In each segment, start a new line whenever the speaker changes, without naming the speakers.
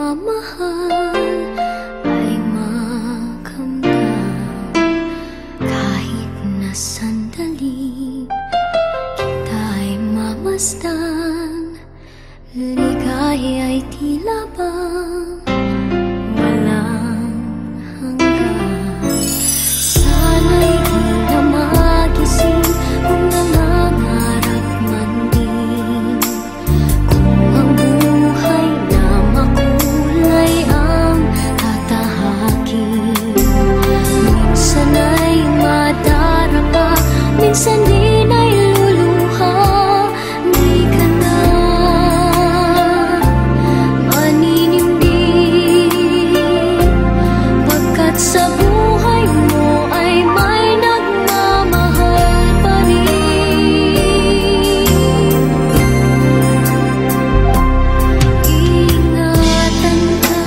nagmamahal ay makamdam. Kahit na sandali kita'y mamasdan, ligaya'y tila bang walang hanggan. Sana'y di na magising kung nangangarap man din, kung ang buhay na makulay ang tatahakin. Minsan ay madarapa, minsan din ay luluha. Di ka na maninindig, pagkat sa buhay mo ay may nagmamahal pa rin. Ingatan ka,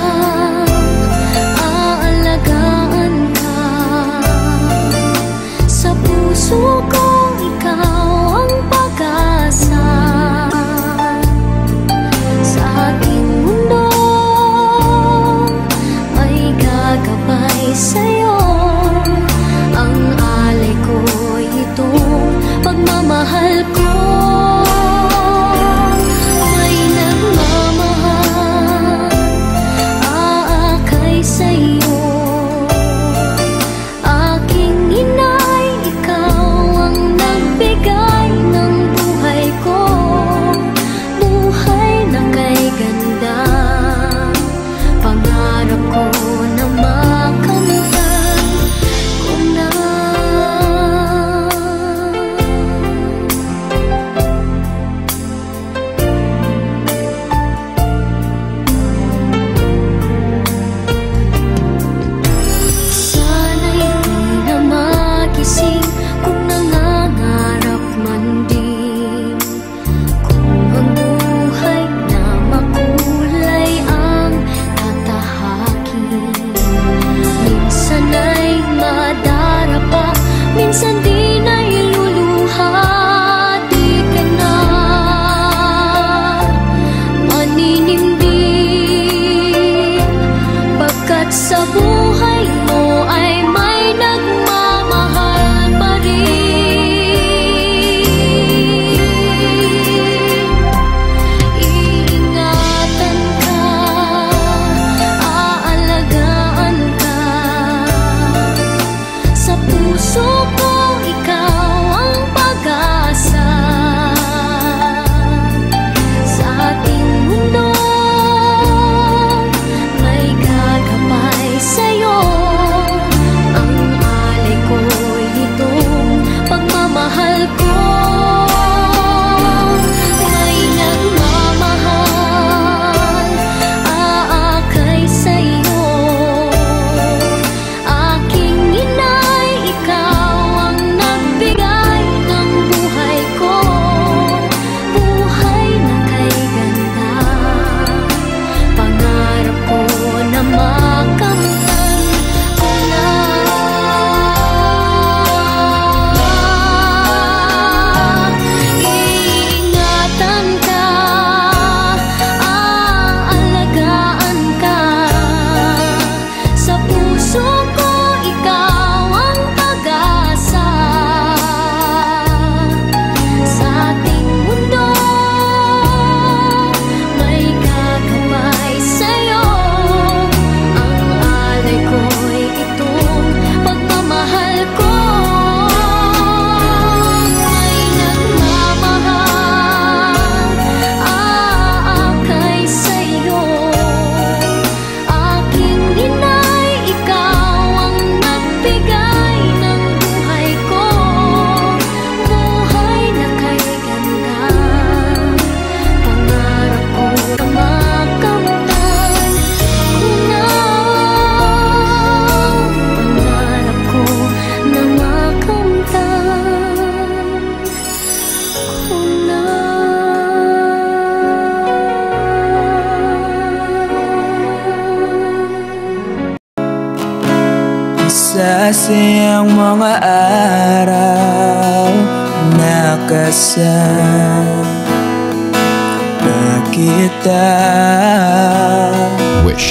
aalagaan ka, sa puso ko ikaw ang pag-asa. Sa ating mundo ay gagabay sa'yo, ang alay ko'y itong pagmamahal ko. May nagmamahal, aakay sa'yo. Aking inay, ikaw ang nagbigay ng buhay ko, buhay na kay ganda. Pangarap ko na makamtan ko na. Sana'y di na magising kung nangangarap man din, kung ang buhay na makulay ang tatahakin. Minsan ay madarapa, minsan din ay luluha. Di ka na maninindig, pagkat sa buhay mo ay may nagmamahal pa rin. Iingatan ka, aalagaan ka, sa puso ko ikaw ang pag-asa. Sa ating mundo may gagabay sa'yo, ang alay ko'y itong pagmamahal ko. May nagmamahal, aakay sa'yo. Aking inay, ikaw ang nagbigay ng buhay ko, buhay na kay ganda. Pangarap ko na makamtan ko na. Iingatan ka, aalagaan ka, sa puso ko ikaw ang pag-asa. Sa ating mundo may gagabay sa'yo, ang alay ko'y itong pagmamahal ko. May nagmamahal, aakay sa'yo. Aking inay, ikaw ang nagbigay ng buhay ko, buhay na kay ganda. Pangarap ko na makamtan ko na. Pangarap ko na makamtan ko na.
Masasayang mga araw na kasama kita.
Wish.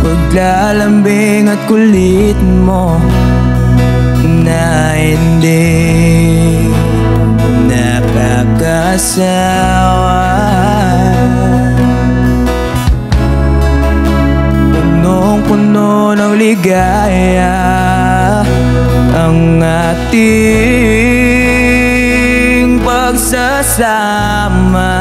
Paglalambing at kulit mo na hindi nakakasawa. Punong-puno ng ligaya ang ating pagsasama.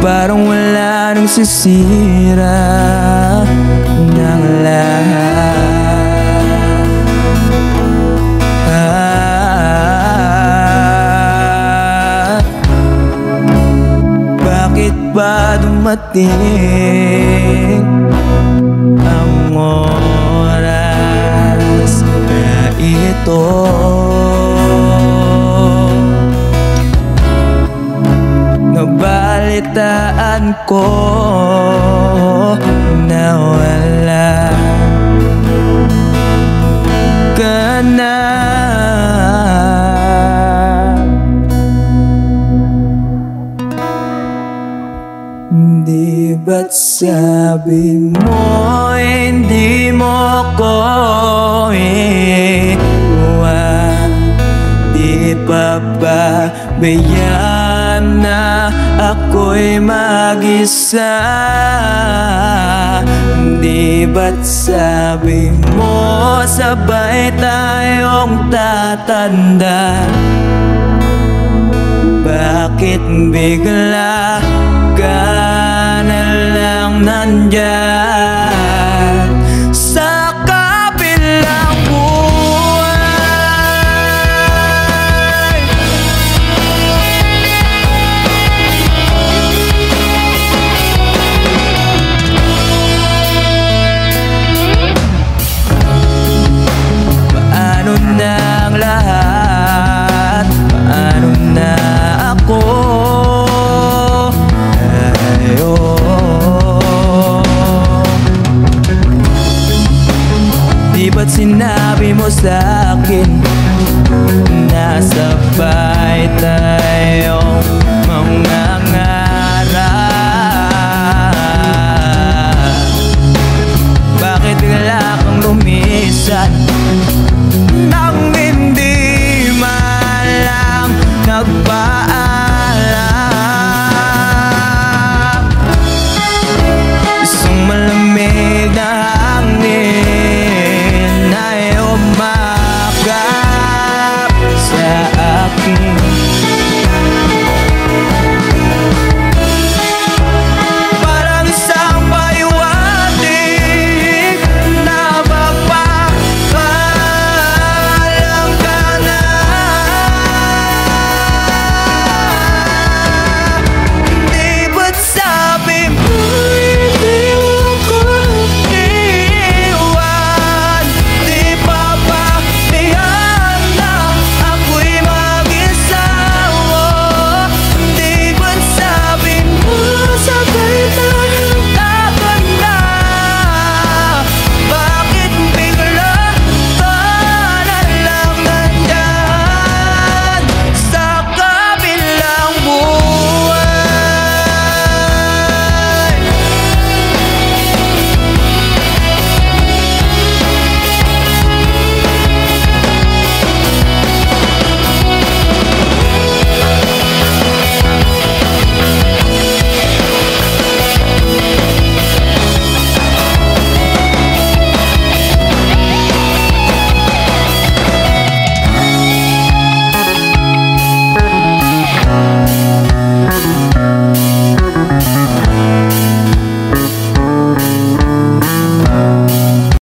Parang wala nang sisira ng lahat. Bakit ba dumating ang oras na ito? Nabalitaan ko na wala ka na. Di ba't sabi mo hindi mo ko iwan? Di pa ba bayan na ako'y mag-isa? Di ba't sabi mo sabay tayong tatanda? Bakit bigla ka na lang nandyan sa kabilang buhay? Paano na ang lahat? Paano na ako? Di ba't sinabi mo sa'kin na sabay tayo